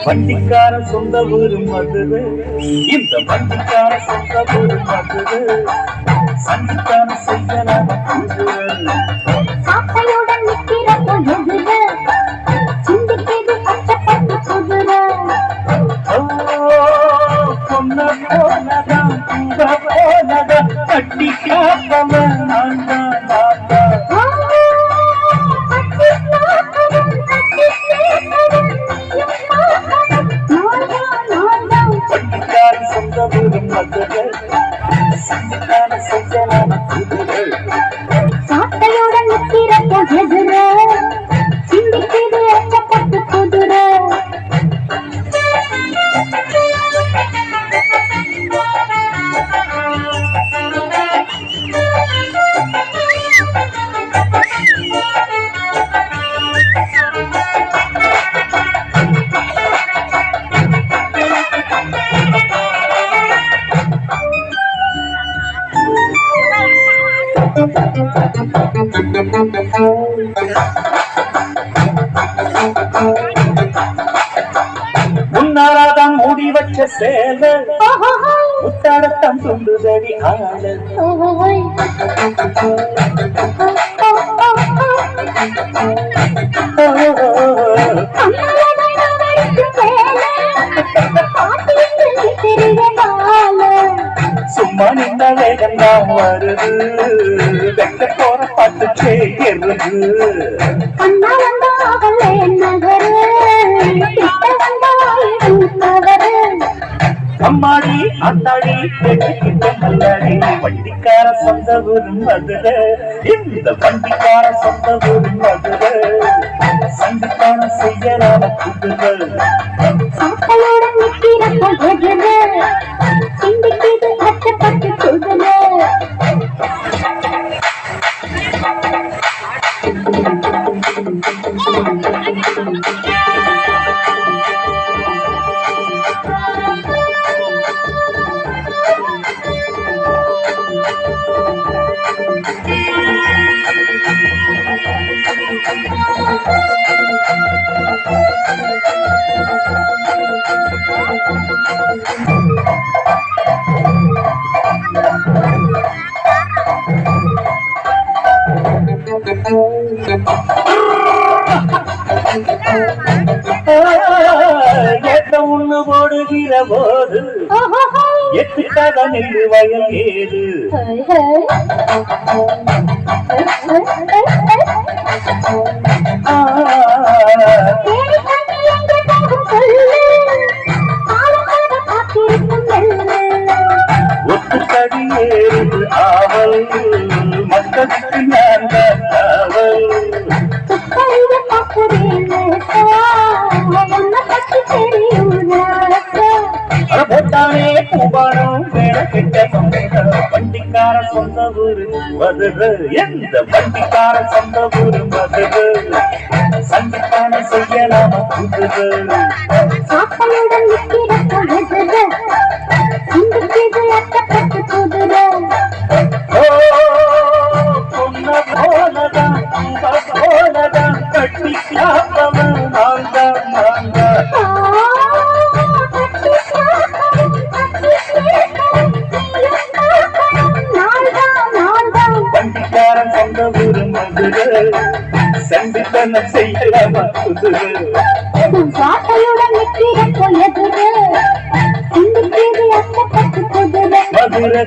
வண்டிக்கார சொந்த ஊரு மதுரை, இந்த வண்டிக்கார சொந்த ஊரு மதுரை, சண்டிக்கான செய்யலாம் சாப்பையுடன் நிற்கிற பொழுதுல சிந்திக்கிறது கஷ்டப்பட்டு குதிரை பொண்ண போனதான் கூட போனதான் கட்டி காப்பவன் நான் சொந்த ஊரு மதுரை, சண்டிக்கான செய்யலாம் சாட்டையுடன் நிற்கிற பொழுதுல சிந்திக்கிறது கஷ்டப்பட்டு குதிரை முன்னாராதான் மூடி வச்ச சேல முத்தாடத்தான் சொல்லுதடி ஆளு சும்மா நின்ன வேகம் தான் வருது வெக்க போற பாட்டு செய்கிறது அம்மாடி அத்தாடி நல்லடி வண்டிக்கார சொந்த ஊரு மதுரை, இந்த வண்டிக்கார சொந்த ஊரு மதுரை, சண்டிக்கான செய்யலான குதிரை சாட்டையுடன் நிற்கிற பொழுதுல சிந்திக்கிறது கஷ்டப்பட்டு குதிரை ஏத்த ஒண்ணு போடுகிற போது எட்டுக்காக நெல்லு வயல் ஏது ஒத்துக்கடி ஏறுது ஆவல் மக்களுக்கு நான் காவல் போட்டானே பூபானம் வேலை கிட்ட வண்டிக்கார சொந்த ஊரு மதுரை, எந்த வண்டிக்கார சொந்த ஊரு மதுரை, சண்டிக்கான செய்யலாம குதிரை சாப்பையுடன் நிற்கிற பொழுதுல சிந்திக்கிறது கஷ்டப்பட்டு குதிரை பொண்ண போனதான் போனதான் கட்டி காப்பவன் நான் தான் வண்டிக்காரன் சொந்த ஊரு மதுரை, சண்டித்தனம் செய்யலாமா குதிரை சாட்டையுடன் நிற்கிற பொழுதுல சிந்திக்கிறது கஷ்டப்பட்டு குதிரை மதுரை